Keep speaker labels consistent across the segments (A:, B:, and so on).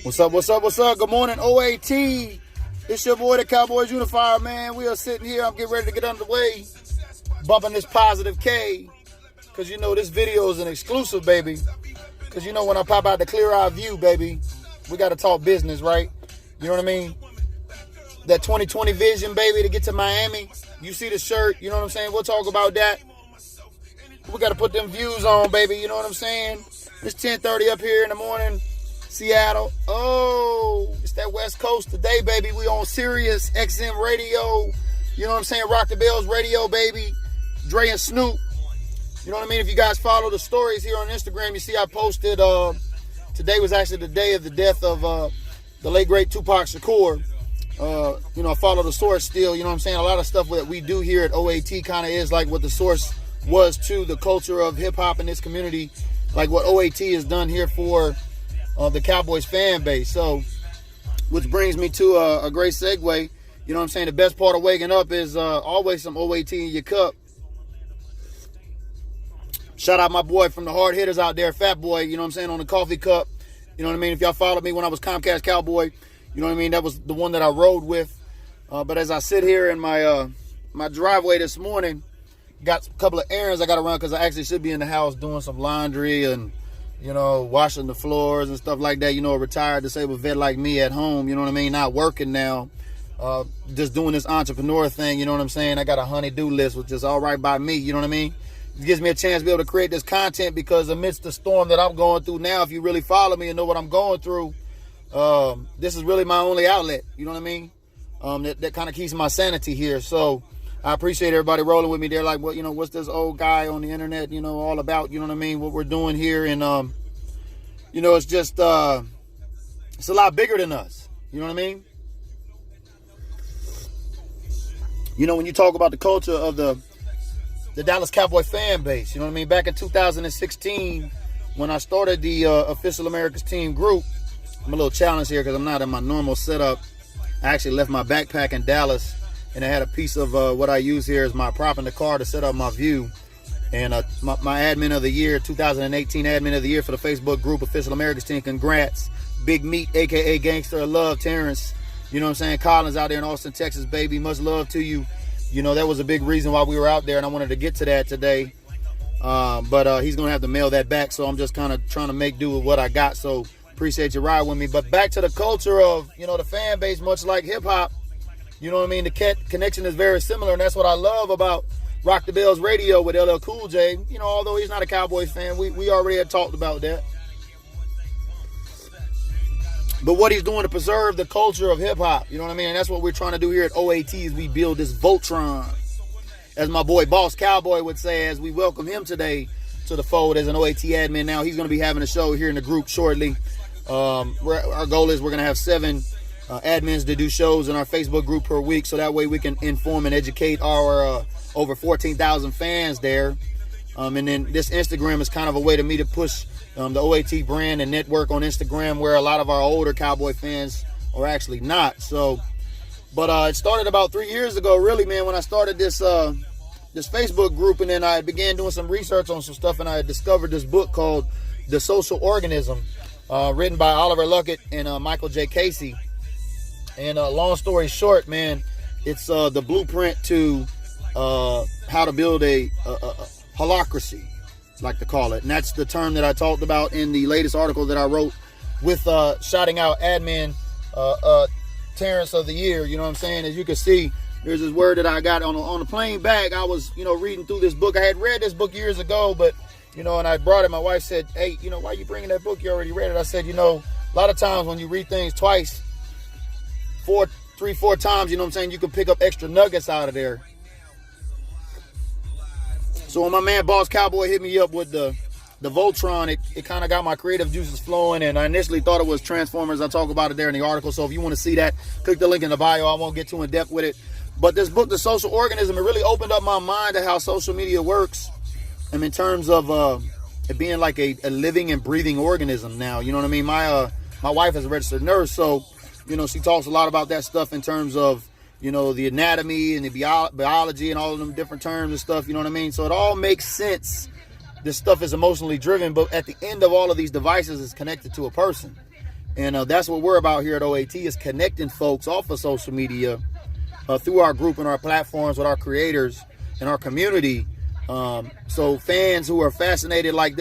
A: What's up, what's up, what's up? Good morning, OAT. It's your boy, the Cowboys Unifier, man. We are sitting here. I'm getting ready to get underway. Bumping this Positive K. Because, you know, this video is an exclusive, baby. Because, you know, when I pop out the Clear Eye View, baby, we got to talk business, right? You know what I mean? That 2020 vision, baby, to get to Miami. You see the shirt, you know what I'm saying? We'll talk about that. We got to put them views on, baby. You know what I'm saying? It's 10:30 up here in the morning. Seattle. Oh, it's that West Coast today, baby. We on Sirius XM radio. You know what I'm saying? Rock the Bells radio, baby. Dre and Snoop. You know what I mean? If you guys follow the stories here on Instagram, you see I posted, today was actually the day of the death of the late, great Tupac Shakur. You know, I follow the source still. You know what I'm saying? A lot of stuff that we do here at OAT kind of is like what the source was to the culture of hip-hop in this community. Like what OAT has done here for the Cowboys fan base. So, which brings me to a great segue. You know what I'm saying? The best part of waking up is always some OAT in your cup. Shout out my boy from the hard hitters out there, Fat Boy, you know what I'm saying, on the coffee cup. You know what I mean? If y'all followed me when I was Comcast Cowboy, you know what I mean? That was the one that I rode with. But as I sit here in my my driveway this morning, got a couple of errands I got to run because I actually should be in the house doing some laundry and, you know, washing the floors and stuff like that. You know, a retired disabled vet like me at home, you know what I mean? Not working now, just doing this entrepreneur thing, you know what I'm saying? I got a honey-do list, which is all right by me, you know what I mean? It gives me a chance to be able to create this content because amidst the storm that I'm going through now, if you really follow me and know what I'm going through, this is really my only outlet, you know what I mean? That kind of keeps my sanity here. So I appreciate everybody rolling with me. They're like, well, you know, what's this old guy on the internet, you know, all about, you know what I mean, what we're doing here. And, you know, it's just, it's a lot bigger than us. You know what I mean? You know, when you talk about the culture of the Dallas Cowboy fan base, you know what I mean? Back in 2016, when I started the Official America's Team group, I'm a little challenged here because I'm not in my normal setup. I actually left my backpack in Dallas, and I had a piece of what I use here as my prop in the car to set up my view. And my admin of the year, 2018 admin of the year for the Facebook group, Official America's Team, congrats. Big Meat, a.k.a. Gangster of Love, Terrence. You know what I'm saying? Collins out there in Austin, Texas, baby. Much love to you. You know, that was a big reason why we were out there, and I wanted to get to that today. But he's going to have to mail that back, so I'm just kind of trying to make do with what I got. So appreciate you riding with me. But back to the culture of, you know, the fan base, much like hip-hop, you know what I mean? The connection is very similar, and that's what I love about Rock the Bells Radio with LL Cool J. You know, although he's not a Cowboys fan, we already had talked about that. But what he's doing to preserve the culture of hip-hop, you know what I mean? And that's what we're trying to do here at OAT is we build this Voltron. As my boy Boss Cowboy would say, as we welcome him today to the fold as an OAT admin. Now, he's going to be having a show here in the group shortly. Our goal is we're going to have 7 admins to do shows in our Facebook group per week, so that way we can inform and educate our over 14,000 fans there. And then this Instagram is kind of a way to me to push the OAT brand and network on Instagram, where a lot of our older Cowboy fans are actually not. So, but it started about 3 years ago, really, man, when I started this this Facebook group, and then I began doing some research on some stuff, and I discovered this book called The Social Organism, written by Oliver Luckett and Michael J. Casey. And long story short, man, it's the blueprint to how to build a holacracy, like to call it. And that's the term that I talked about in the latest article that I wrote with shouting out admin Terrence of the year. You know what I'm saying? As you can see, there's this word that I got on the plane back. I was, you know, reading through this book. I had read this book years ago, but, you know, and I brought it. My wife said, hey, you know, why are you bringing that book? You already read it. I said, you know, a lot of times when you read things twice, 4 times, you know what I'm saying, you can pick up extra nuggets out of there. So when my man Boss Cowboy hit me up with the Voltron, it kind of got my creative juices flowing, and I initially thought it was Transformers. I talk about it there in the article, so if you want to see that, click the link in the bio. I won't get too in depth with it. But this book, The Social Organism, it really opened up my mind to how social media works, and in terms of it being like a living and breathing organism now. You know what I mean? My wife is a registered nurse, so, you know, she talks a lot about that stuff in terms of, you know, the anatomy and the biology and all of them different terms and stuff, you know what I mean? So it all makes sense. This stuff is emotionally driven, but at the end of all of these devices is connected to a person. And that's what we're about here at OAT, is connecting folks off of social media through our group and our platforms with our creators and our community. So fans who are fascinated like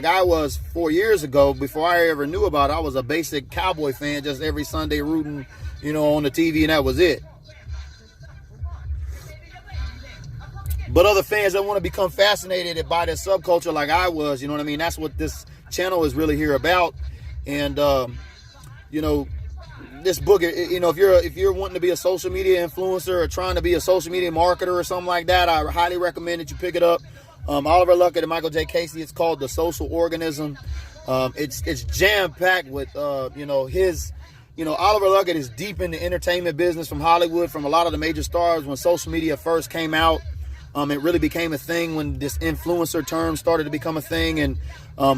A: I was 4 years ago, before I ever knew about it, I was a basic Cowboy fan, just every Sunday rooting, on the TV, and that was it. But other fans that want to become fascinated by this subculture like I was, that's what this channel is really here about. And, this book, if you're wanting to be a social media influencer or trying to be a social media marketer or something like that, I highly recommend that you pick it up. Oliver Luckett and Michael J. Casey. It's called The Social Organism. It's jam-packed with, Oliver Luckett is deep in the entertainment business from Hollywood, from a lot of the major stars. When social media first came out, it really became a thing when this influencer term started to become a thing, and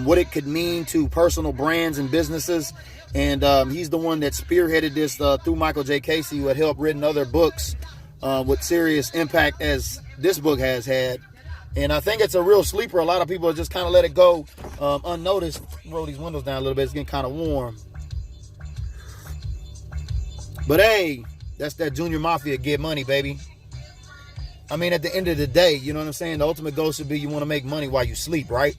A: what it could mean to personal brands and businesses. And he's the one that spearheaded this through Michael J. Casey, who had helped written other books with serious impact as this book has had. And I think it's a real sleeper. A lot of people just kind of let it go unnoticed. Roll these windows down a little bit. It's getting kind of warm. But hey, that's that Junior Mafia get money, baby. I mean, at the end of the day, you know what I'm saying? The ultimate goal should be you want to make money while you sleep, right?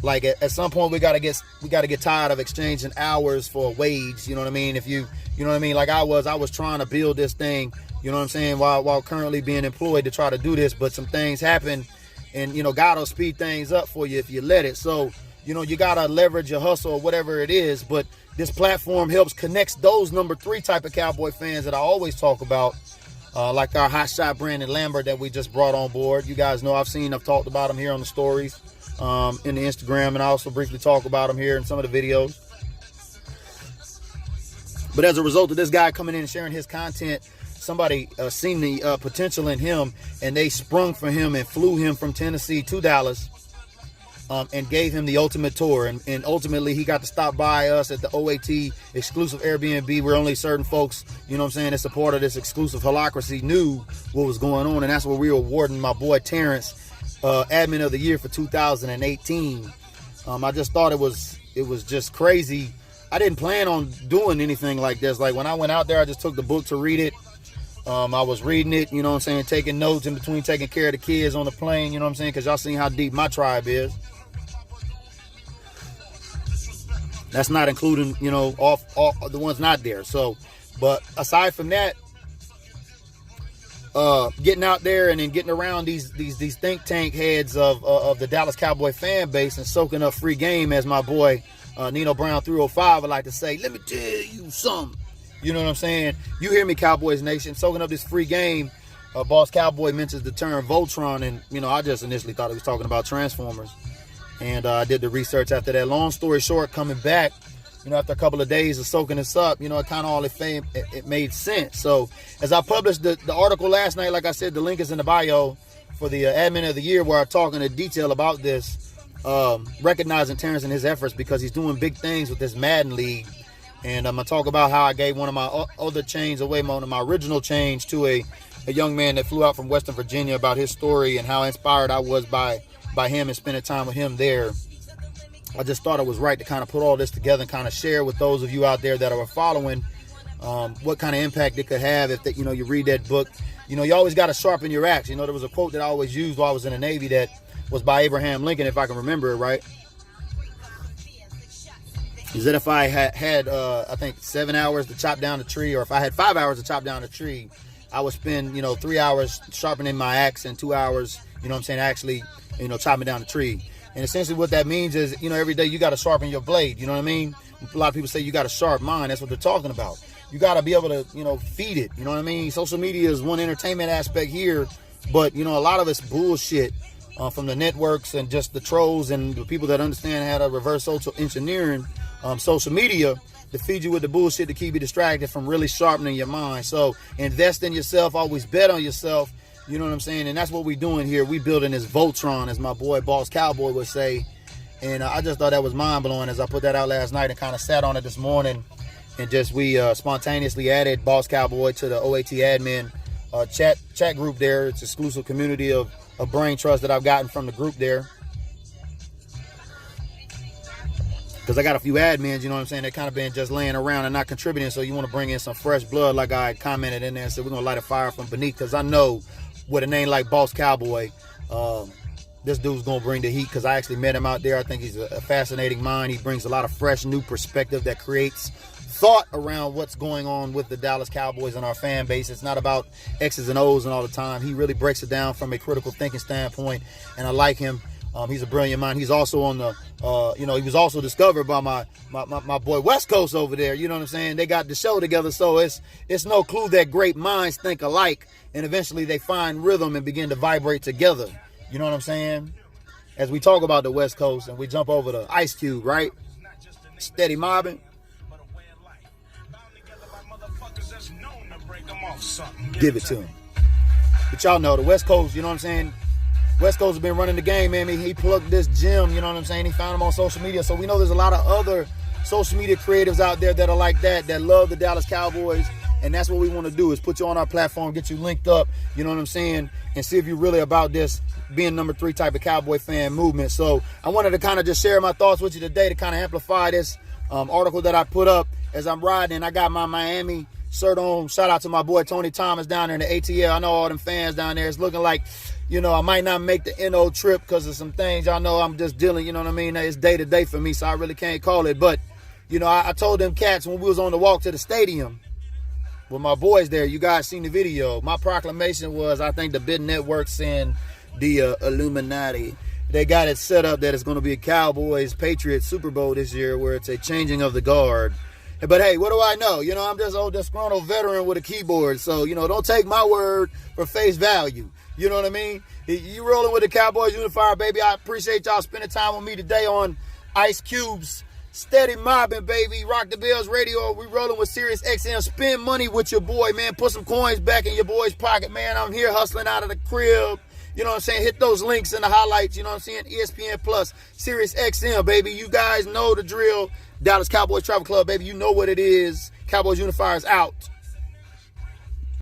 A: Like at some point we gotta get tired of exchanging hours for a wage. You know what I mean? If you know what I mean? Like I was trying to build this thing. You know what I'm saying? While currently being employed to try to do this, but some things happen, and God will speed things up for you if you let it. So you gotta leverage your hustle or whatever it is. But this platform helps connects those number 3 type of Cowboy fans that I always talk about, like our hotshot Brandon Lambert that we just brought on board. You guys know I've talked about him here on the stories, in the Instagram, and I also briefly talk about him here in some of the videos. But as a result of this guy coming in and sharing his content, somebody seen the potential in him, and they sprung for him and flew him from Tennessee to Dallas, and gave him the ultimate tour. And ultimately, he got to stop by us at the OAT exclusive Airbnb, where only certain folks, that's a part of this exclusive holacracy, knew what was going on. And that's where we were awarding my boy Terrence Admin of the Year for 2018. I just thought it was just crazy. I didn't plan on doing anything like this. Like when I went out there, I just took the book to read it. I was reading it, taking notes in between taking care of the kids on the plane, because y'all seen how deep my tribe is. That's not including, all the ones not there. So, but aside from that, getting out there and then getting around these think tank heads of the Dallas Cowboy fan base and soaking up free game, as my boy Nino Brown 305 would like to say, let me tell you something. You know what I'm saying? You hear me, Cowboys Nation, soaking up this free game. Boss Cowboy mentions the term Voltron, and I just initially thought he was talking about Transformers. And I did the research after that. Long story short, coming back, after a couple of days of soaking this up, it kind of all it made sense. So as I published the article last night, like I said, the link is in the bio for the Admin of the Year, where I talk in detail about this, recognizing Terrence and his efforts, because he's doing big things with this Madden League. And I'm going to talk about how I gave one of my other chains away, one of my original chains, to a young man that flew out from Western Virginia, about his story and how inspired I was by him and spending time with him there. I just thought it was right to kind of put all this together and kind of share with those of you out there that are following what kind of impact it could have if you read that book. You always got to sharpen your axe. There was a quote that I always used while I was in the Navy that was by Abraham Lincoln, if I can remember it right. Is that if I had I think 7 hours to chop down a tree, or if I had 5 hours to chop down a tree, I would spend 3 hours sharpening my axe and 2 hours actually chopping down the tree. And essentially what that means is every day you got to sharpen your blade. You know what I mean? A lot of people say you got a sharp mind. That's what they're talking about. You got to be able to feed it. You know what I mean? Social media is one entertainment aspect here, but a lot of it's bullshit from the networks and just the trolls and the people that understand how to reverse social engineering social media to feed you with the bullshit to keep you distracted from really sharpening your mind. So invest in yourself, always bet on yourself. You know what I'm saying? And that's what we're doing here. We building this Voltron, as my boy Boss Cowboy would say. And I just thought that was mind-blowing as I put that out last night and kind of sat on it this morning. And just we spontaneously added Boss Cowboy to the OAT admin chat group there. It's an exclusive community of brain trust that I've gotten from the group there. because I got a few admins, you know what I'm saying, that kind of been just laying around and not contributing. So you want to bring in some fresh blood, like I commented in there and said we're going to light a fire from beneath, because I know with a name like Boss Cowboy, this dude's going to bring the heat, because I actually met him out there. I think he's a fascinating mind. He brings a lot of fresh, new perspective that creates thought around what's going on with the Dallas Cowboys and our fan base. It's not about X's and O's and all the time. He really breaks it down from a critical thinking standpoint, and I like him. He's a brilliant mind. He's also on the, he was also discovered by my boy West Coast over there. You know what I'm saying? They got the show together, so it's no clue that great minds think alike, and eventually they find rhythm and begin to vibrate together. You know what I'm saying? As we talk about the West Coast and we jump over to Ice Cube, right? Steady mobbing. Give it to him. But y'all know the West Coast, you know what I'm saying? West Coast has been running the game, man. He plugged this gym, you know what I'm saying? He found him on social media. So we know there's a lot of other social media creatives out there that are like that love the Dallas Cowboys. And that's what we want to do, is put you on our platform, get you linked up, you know what I'm saying, and see if you're really about this being number 3 type of Cowboy fan movement. So I wanted to kind of just share my thoughts with you today to kind of amplify this article that I put up as I'm riding. I got my Miami shirt on. Shout out to my boy Tony Thomas down there in the ATL. I know all them fans down there. It's looking like, you know, I might not make the NO trip because of some things. Y'all know I'm just dealing, you know what I mean? It's day to day for me, so I really can't call it. But, you know, I told them cats when we was on the walk to the stadium with my boys there, you guys seen the video. My proclamation was, I think the big networks and the Illuminati, they got it set up that it's going to be a Cowboys-Patriots Super Bowl this year, where it's a changing of the guard. But hey, what do I know? You know, I'm just old disgruntled veteran with a keyboard. So, you know, don't take my word for face value. You know what I mean? You rolling with the Cowboys Unifier, baby. I appreciate y'all spending time with me today on Ice Cube's Steady Mobbing, baby. Rock the Bells Radio. We rolling with Sirius XM. Spend money with your boy, man. Put some coins back in your boy's pocket, man. I'm here hustling out of the crib. You know what I'm saying? Hit those links in the highlights. You know what I'm saying? ESPN Plus, Sirius XM, baby. You guys know the drill. Dallas Cowboys Travel Club, baby. You know what it is. Cowboys Unifiers out.